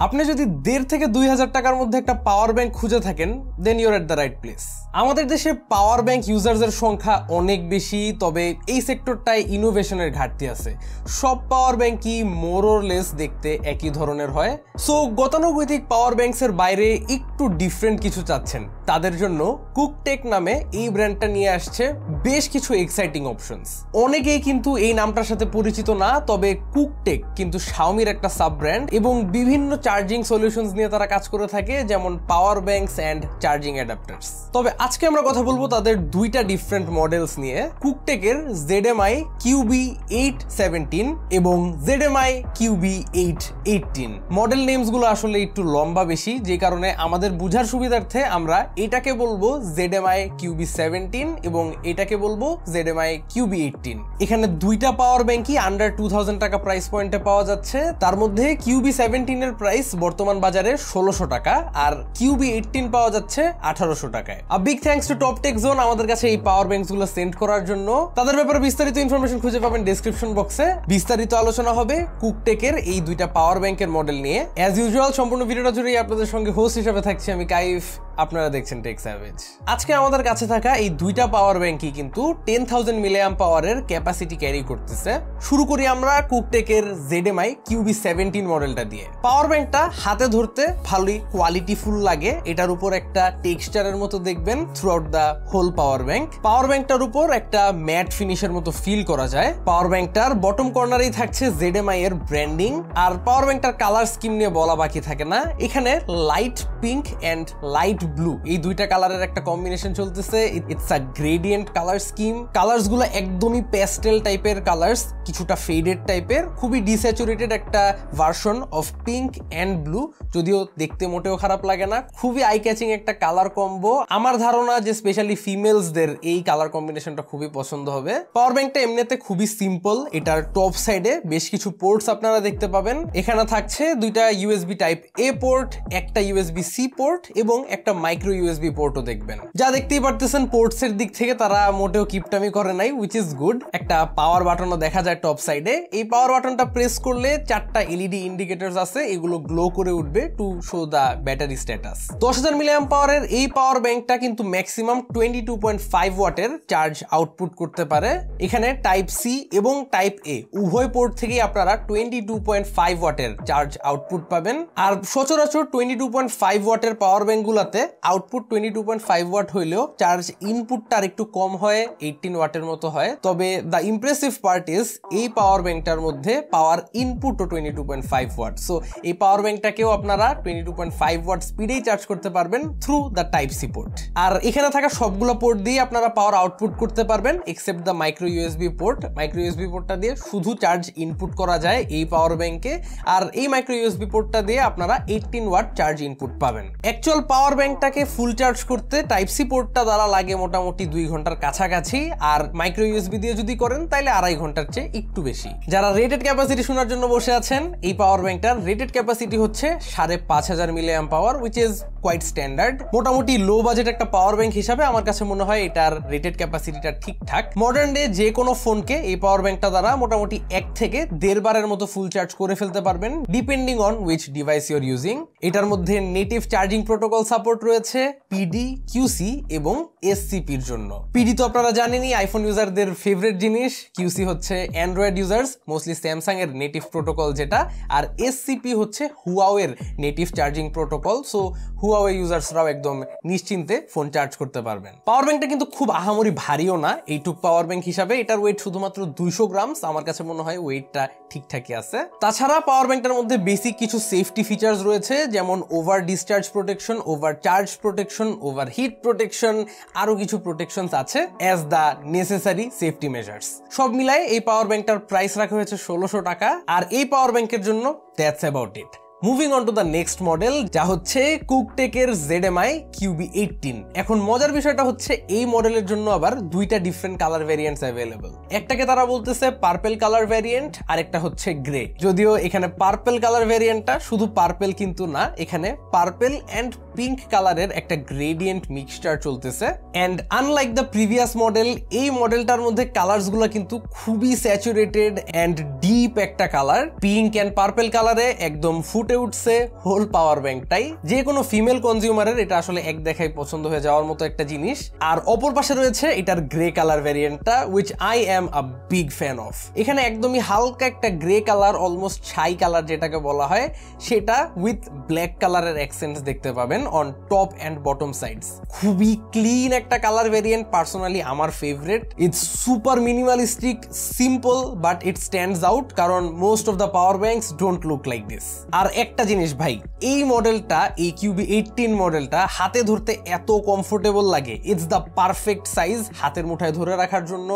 আপনি যদি 1,500 থেকে 2,000 টাকার মধ্যে একটা পাওয়ার ব্যাংক খুঁজে থাকেন, then you're at the right place. আমাদের দেশে পাওয়ার ব্যাংক ইউজার্সের সংখ্যা অনেক বেশি, তবে এই সেক্টরটায় ইনোভেশনের ঘাটতি আছে। সব পাওয়ার ব্যাংকই মোর অর লেস দেখতে একই ধরনের হয়। সো গতানুগতিক পাওয়ার ব্যাংকসের বাইরে একটু ডিফারেন্ট কিছু চাচ্ছেন, তাদের জন্য কুকটেক নামে এই ব্র্যান্ডটা নিয়ে আসছে বেশ কিছু এক্সাইটিং অপশনস। অনেকেই কিন্তু এই নামটার সাথে পরিচিত না, তবে কুকটেক কিন্তু শাওমির একটা সাব ব্র্যান্ড এবং বিভিন্ন চার্জিং সলিউশনস নিয়ে তারা কাজ করে থাকে, যেমন পাওয়ার ব্যাংকস অ্যান্ড চার্জিং অ্যাডাপ্টার্স। তবে আজকে আমরা কথা বলবো তাদের দুইটা ডিফারেন্ট মডেলস নিয়ে, কুকটেকের ZMI QB817 এবং ZMI QB818। মডেল নেমস গুলো আসলে একটু লম্বা বেশি, যে কারণে আমাদের বুঝার সুবিধার্থে আমরা এটাকে বলবো ZMI QB17 এবং এটাকে বলবো ZMI QB18। এখানে দুইটা পাওয়ার ব্যাংকই আন্ডার 2000 টাকা প্রাইস পয়েন্টে পাওয়া যাচ্ছে। তার মধ্যে QB17 এর প্রাইস বর্তমান বাজারে 1600 টাকা আর QB18 পাওয়া যাচ্ছে 1800 টাকায়। Big thanks to Top Tech zone আমাদের কাছে এই পাওয়ার ব্যাংকস গুলো সেন্ড করার জন্য। তাদের ব্যাপারে বিস্তারিত ইনফরমেশন খুঁজে পাবেন ডেসক্রিপশন বক্সে। বিস্তারিত আলোচনা হবে কুকটেকের এই দুইটা পাওয়ার ব্যাংকের মডেল নিয়ে। অ্যাজ ইউজুয়াল সম্পূর্ণ ভিডিওটা জুড়েই আপনাদের সঙ্গে হোস্ট হিসেবে থাকছি আমি কাইফ, আপনারা দেখছেন টেক স্যাভেজ। আজকে আমাদের কাছে থাকা এই দুইটা পাওয়ার ব্যাংকই কিন্তু 10,000 মিলিঅ্যাম্প পাওয়ারের ক্যাপাসিটি ক্যারি করতেছে। শুরু করি আমরা কুকটেকের ZMI QB17 মডেলটা দিয়ে। পাওয়ার ব্যাংকটা হাতে ধরতে ভালোই কোয়ালিটিফুল লাগে, এটার উপর একটা টেক্সচারের মতো দেখবেন throughout the whole power bank. Power ব্যাংকটার উপর একটা ম্যাট ফিনিশের মতো ফিল করা যায়। পাওয়ার ব্যাংকটার বটম কর্নারেই থাকছে ZMI এর ব্র্যান্ডিং। আর পাওয়ার ব্যাংকটার কালার স্কিম নিয়ে বলা বাকি থাকে না, এখানে light pink and light blue এই দুইটা কালারের একটা কম্বিনেশন চলতেছে। It's a gradient colour scheme. Colours গুলো একদমই প্যাস্টেল টাইপের কালার্স, কিছুটা ফেডেড টাইপের, খুবই ডিস্যাচুরেটেড একটা version of pink and blue. যদিও দেখতে মোটেও খারাপ লাগে না, খুবই আই ক্যাচিং একটা কালার কম্বো। আমার ধারণা যে স্পেশালি ফিমেলসদের এই কালার কম্বিনেশনটা খুবই পছন্দ হবে। পাওয়ার ব্যাংকটা এমনিতে খুবই সিম্পল। এটার টপ সাইডে বেশ কিছু পোর্টস আপনারা দেখতে পাবেন। এখানে থাকছে দুইটা USB টাইপ A পোর্ট, একটা USB-C পোর্ট এবং একটা মাইক্রো USB পোর্টও দেখবেন। যা দেখতেই পারতেছেন পোর্টস এর দিক থেকে তারা মোটেও কিপটামি করে নাই, উইচ ইজ গুড। একটা পাওয়ার বাটনও দেখা যায় টপ সাইডে। এই পাওয়ার বাটনটা প্রেস করলে 4টা LED ইন্ডিকেটরস আছে, এগুলো গ্লো করে উঠবে to show the battery status. 10,000 milliamp পাওয়ারের এই পাওয়ার ব্যাংকটা কিন্তু ম্যাক্সিমাম 22.5 ওয়াটের চার্জ আউটপুট করতে পারে। এখানে টাইপ সি এবং টাইপ এ উভয় পোর্ট থেকেই আপনারা 22.5 ওয়াটের চার্জ আউটপুট পাবেন। আর সচরাচর 22.5 ওয়াটের পাওয়ার ব্যাংক গুলাতে আউটপুট 22.5 ওয়াট হইলেও চার্জ ইনপুটটা আর একটু কম হয়, 18 ওয়াটের মতো হয়। তবে দ্য ইমপ্রেসিভ পার্ট ইজ এই পাওয়ার ব্যাংকটার মধ্যে পাওয়ার ইনপুটও 22.5 ওয়াট। সো এই পাওয়ার ব্যাংকটাকেও আপনারা 22.5 ওয়াট স্পিডেই চার্জ করতে পারবেন through the type C port. আর এখানে থাকা সবগুলো পোর্ট দিয়ে আপনারা পাওয়ার আউটপুট করতে পারবেন except the micro USB port. Micro USB পোর্টটা দিয়ে শুধু চার্জ ইনপুট করা যায় এই পাওয়ার ব্যাংকে। আর এই মাইক্রো USB পোর্টটা দিয়ে আপনারা 18 ওয়াট চার্জ ইনপুট পাবেন। অ্যাকচুয়াল পাওয়ার ব্যাংকটাকে ফুল চার্জ করতে টাইপ সি পোর্টটা দ্বারা লাগে মোটামুটি 2 ঘন্টার কাছাকাছি, আর মাইক্রো USB দিয়ে যদি করেন তাহলে 2.5 ঘন্টার চেয়ে একটু বেশি। যারা রেটেড ক্যাপাসিটি শোনার জন্য বসে আছেন, এই পাওয়ার ব্যাংকটার রেটেড ক্যাপাসিটি হচ্ছে 5,500 মিলিঅ্যাম্প পাওয়ার, উইচ ইজ কোয়াইট স্ট্যান্ডার্ড। মোটামুটি লো বাজেট একটা পাওয়ার ব্যাংক হিসাবে আমার কাছে মনে হয় এটার রেটেড ক্যাপাসিটিটা ঠিকঠাক। মডার্ন ডে যে কোনো ফোনকে এই পাওয়ার ব্যাংকটা দ্বারা মোটামুটি 1 থেকে 1.5 বারের মতো ফুল চার্জ করে ফেলতে পারবেন, depending on which device your using. এটার মধ্যে নেটিভ চার্জিং প্রোটোকল সাপোর্ট রয়েছে PD, QC এবং SCP এর জন্য। PD তো আপনারা জানেনই আইফোন ইউজারদের ফেভারিট জিনিস, QC হচ্ছে অ্যান্ড্রয়েড ইউজার্স, মোস্টলি স্যামসাং এর নেটিভ প্রোটোকল যেটা, আর SCP হচ্ছে হুয়াওয়ের native charging protocol. So Huawei ইউজার্সরাও একদম নিশ্চিন্তে ফোন চার্জ করতে পারবেন। পাওয়ার ব্যাংকটা কিন্তু খুব আহামরি ভারীও না এইটুক পাওয়ার ব্যাংক হিসাবে। এটার ওয়েট শুধুমাত্র 200 গ্রামস, আমার কাছে মনে হয় ওয়েটটা ঠিকঠাকই আছে। তাছাড়া পাওয়ার ব্যাংকটার মধ্যে বেসিক কিছু সেফটি ফিচার্স রয়েছে, যেমন over discharge protection, over charge protection, over hit protection, আরো কিছু প্রোটেকশনস আছে as the necessary safety measures. সব মিলায় এই পাওয়ার ব্যাংকটার প্রাইস রাখা হয়েছে 1600 টাকা। আর এই পাওয়ার ব্যাংকের জন্য that's about it. Moving on to the next model, যা হচ্ছে কুকটেকের ZMI QB18। এখন মজার বিষয়টা হচ্ছে এই মডেলের জন্য আবার দুইটা ডিফারেন্ট কালার ভ্যারিয়েন্টস অ্যাভেলেবল। একটাকে তারা বলতেছে পার্পেল কালার ভ্যারিয়েন্ট, আর একটা হচ্ছে গ্রে। যদিও এখানে পার্পেল কালার ভ্যারিয়েন্টটা শুধু পার্পেল কিন্তু না, এখানে পার্পেল অ্যান্ড পিঙ্ক কালারের একটা গ্রেডিয়েন্ট মিক্সচার চলতেছে। And unlike the previous model, এই মডেলটার মধ্যে কালার্স গুলো কিন্তু খুবই স্যাচুরেটেড অ্যান্ড ডিপ একটা কালার। পিঙ্ক অ্যান্ড পার্পল কালারে একদম ফুটে উঠছে হোল পাওয়ার ব্যাংকটাই। যে কোনো ফিমেল কনজিউমারের এটা আসলে এক দেখায় পছন্দ হয়ে যাওয়ার মতো একটা জিনিস। আর অপর পাশে রয়েছে এটার গ্রে কালার ভ্যারিয়েন্টটা, which I am a big fan of. এখানে একদমই হালকা একটা গ্রে কালার, অলমোস্ট ছাই কালার যেটাকে বলা হয়, সেটা উইথ ব্ল্যাক কালারের অ্যাকসেন্টস দেখতে পাবেন on top and bottom sides. খুবই ক্লিন একটা কালার ভ্যারিয়েন্ট, পার্সোনালি আমার favourite. It's super minimalistic, simple, but it stands out, কারণ most of the power banks don't look like this. আর একটা জিনিস ভাই, এই মডেলটা, এই QB18 মডেলটা হাতে ধরতে এত কমফোর্টেবল লাগে। ইটস দ্য পারফেক্ট সাইজ, হাতের মুঠায় ধরে রাখার জন্য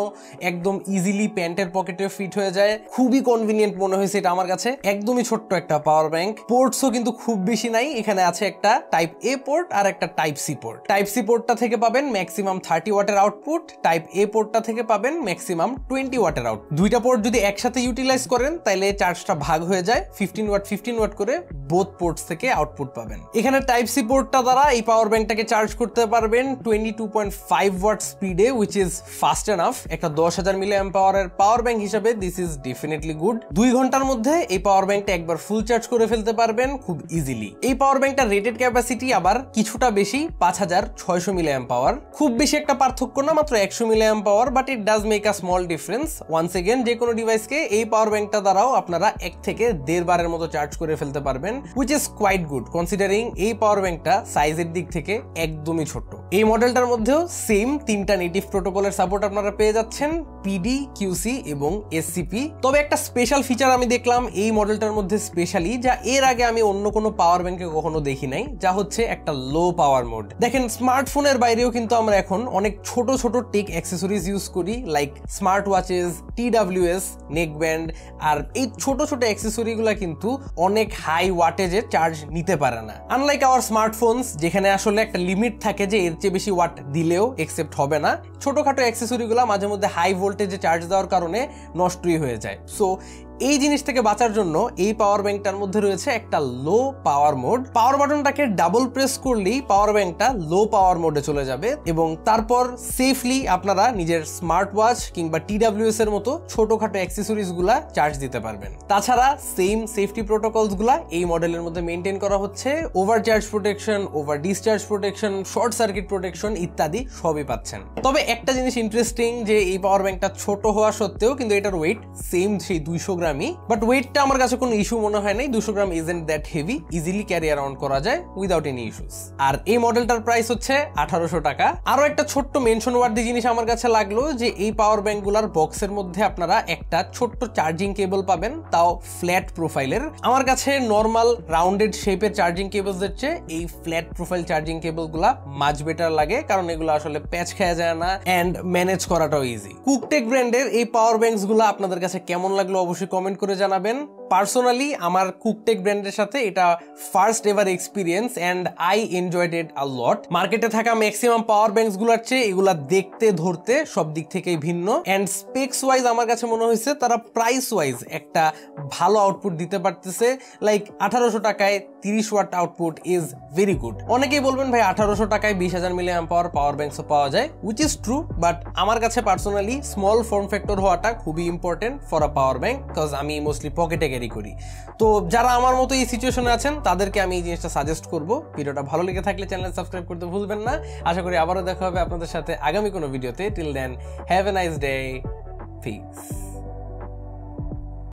একদম ইজিলি প্যান্টের পকেটে ফিট হয়ে যায়। খুবই কনভিনিয়েন্ট মনে হয়েছে এটা আমার কাছে। একদমই ছোট্ট একটা পাওয়ার ব্যাংক। পোর্টসও কিন্তু খুব বেশি নাই, এখানে আছে একটা টাইপ A পোর্ট আর একটা type C port. Type C পোর্টটা থেকে পাবেন ম্যাক্সিমাম 30 ওয়াটের আউটপুট, টাইপ A পোর্টটা থেকে পাবেন ম্যাক্সিমাম 20 ওয়াটের আউট। দুইটা পোর্ট যদি একসাথে ইউটিলাইজ করেন তাহলে চার্জটা ভাগ হয়ে যায়, 15 ওয়াট করে বোথ পোর্টস থেকে আউটপুট পাবেন। এখানে টাইপ C পোর্টটা দ্বারা এই পাওয়ার ব্যাংকটাকে চার্জ করতে পারবেন 22.5 ওয়াট স্পিডে, উইচ ইজ ফাস্ট এনাফ। একটা 10,000 মিলি অ্যাম্প পাওয়ারের পাওয়ার ব্যাংক হিসেবে দিস ইজ ডেফিনেটলি গুড। 2 ঘন্টার মধ্যে এই পাওয়ার ব্যাংকটা একবার ফুল চার্জ করে ফেলতে পারবেন খুব ইজিলি। এই পাওয়ার ব্যাংকটার রেটেড ক্যাপাসিটি আবার কিছুটা বেশি, 5600 মিলি অ্যাম্প পাওয়ার। খুব বেশি একটা পার্থক্য না, মাত্র 100 milli amp power, but it does make a small difference. Once again, যে কোনো ডিভাইসকে এই পাওয়ার ব্যাংকটা দ্বারাও আপনারা 1 থেকে 1.5 বারের মতো চার্জ করে ফেলতে পারবেন, which is quite good considering এই পাওয়ার ব্যাংকটা সাইজের দিক থেকে একদমই ছোট। এই মডেলটার মধ্যেও সেম 3টা নেটিভ প্রোটোকলের সাপোর্ট আপনারা পেয়ে যাচ্ছেন, PD, QC এবং SCP। তবে একটা স্পেশাল ফিচার আমি দেখলাম এই মডেলটার মধ্যে স্পেশালি, যা এর আগে আমি অন্য কোনো পাওয়ার ব্যাংকে কখনো দেখি নাই, যা হচ্ছে একটা লো পাওয়ার মোড। দেখেন, স্মার্টফোনের বাইরেও কিন্তু আমরা এখন অনেক ছোট ছোট টেক অ্যাক্সেসরিজ ইউজ করি, like smart watches, TWS, neck band. আর এই ছোট ছোট অ্যাক্সেসরিগুলো কিন্তু অনেক হাই ওয়াটেজের চার্জ নিতে পারে না, আনলাইক আওয়ার স্মার্টফোনস, যেখানে আসলে একটা লিমিট থাকে যে এর চেয়ে বেশি ওয়াট দিলেও একসেপ্ট হবে না। ছোটখাটো অ্যাক্সেসরিগুলো মাঝে মধ্যে হাই ভোল্টেজে চার্জ দেওয়ার কারণে নষ্টই হয়ে যায়। সো এই জিনিস থেকে বাঁচার জন্য এই পাওয়ার ব্যাংকটার মধ্যে রয়েছে একটা লো পাওয়ার মোড। পাওয়ার বাটনটাকে ডাবল প্রেস করলেই পাওয়ার ব্যাংকটা লো পাওয়ার মোডে চলে যাবে এবং তারপর সেফলি আপনারা নিজের স্মার্ট ওয়াচ কিংবা TWS এর মতো ছোটখাটো অ্যাক্সেসরিজ গুলা চার্জ দিতে পারবেন। তাছাড়া সেম সেফটি প্রোটোকলস গুলা এই মডেলের মধ্যে মেনটেন করা হচ্ছে। Over charge protection, over discharge protection, short circuit protection ইত্যাদি সবই পাচ্ছেন। তবে একটা জিনিস ইন্টারেস্টিং, যে এই পাওয়ার ব্যাংকটা ছোট হওয়া সত্ত্বেও কিন্তু এটার ওয়েট সেম সেই 200 গ্রাম, বাট ওয়েটটা আমার কাছে কোনো ইস্যু মনে হয় নাই। 200 gram isn't that heavy, easily carry around করা যায় উইদাউট এনি ইস্যুস। আর এই মডেলটার প্রাইস হচ্ছে 1800 টাকা। আরো একটা ছোট্ট মেনশন ওয়ার্দি জিনিস আমার কাছে লাগলো, যে এই পাওয়ার ব্যাংকগুলোর বক্সের মধ্যে আপনারা একটা ছোট্ট চার্জিং কেবল পাবেন, তাও ফ্ল্যাট প্রোফাইলের। আমার কাছে নর্মাল রাউন্ডেড শেপের চার্জিং কেবলসের চেয়ে এই ফ্ল্যাট প্রোফাইল চার্জিং কেবলগুলা মাচ বেটার লাগে, কারণ এগুলো আসলে প্যাচ খেয়ে যায় না এন্ড ম্যানেজ করাটাও ইজি। কুকটেক ব্র্যান্ডের এই পাওয়ার ব্যাংকস গুলো আপনাদের কাছে কেমন লাগলো অবশ্যই কমেন্ট করে জানাবেন। পার্সোনালি আমার কুকটেক ব্র্যান্ডের সাথে এটা first ever experience and I enjoyed it a lot. মার্কেটে থাকা ম্যাক্সিমাম পাওয়ার ব্যাংকস গুলোর চেয়ে এগুলা দেখতে ধরতে সব দিক থেকেই ভিন্ন এন্ড স্পেক্স ওয়াইজ আমার কাছে মনে হয়েছে তারা প্রাইস ওয়াইজ একটা ভালো আউটপুট দিতে পারতেছে। লাইক 1800 টাকায় 30 watt output is very good. অনেকেই বলবেন ভাই 1800 টাকায় 20,000 মিলি অ্যাম্প পাওয়ার ব্যাংকসও পাওয়া যায়, উইচ ইজ ট্রু, বাট আমার কাছে পার্সোনালি স্মল ফর্ম ফ্যাক্টর হওয়াটা খুবই important for a power bank, because আমি মোস্টলি পকেটে ক্যারি করি। তো যারা আমার মতো এই সিচুয়েশনে আছেন তাদেরকে আমি এই জিনিসটা সাজেস্ট করব। ভিডিওটা ভালো লেগে থাকলে চ্যানেল সাবস্ক্রাইব করতে ভুলবেন না। আশা করি আবারও দেখা হবে আপনাদের সাথে আগামী কোনো ভিডিওতে। Till then, have a nice day, piece.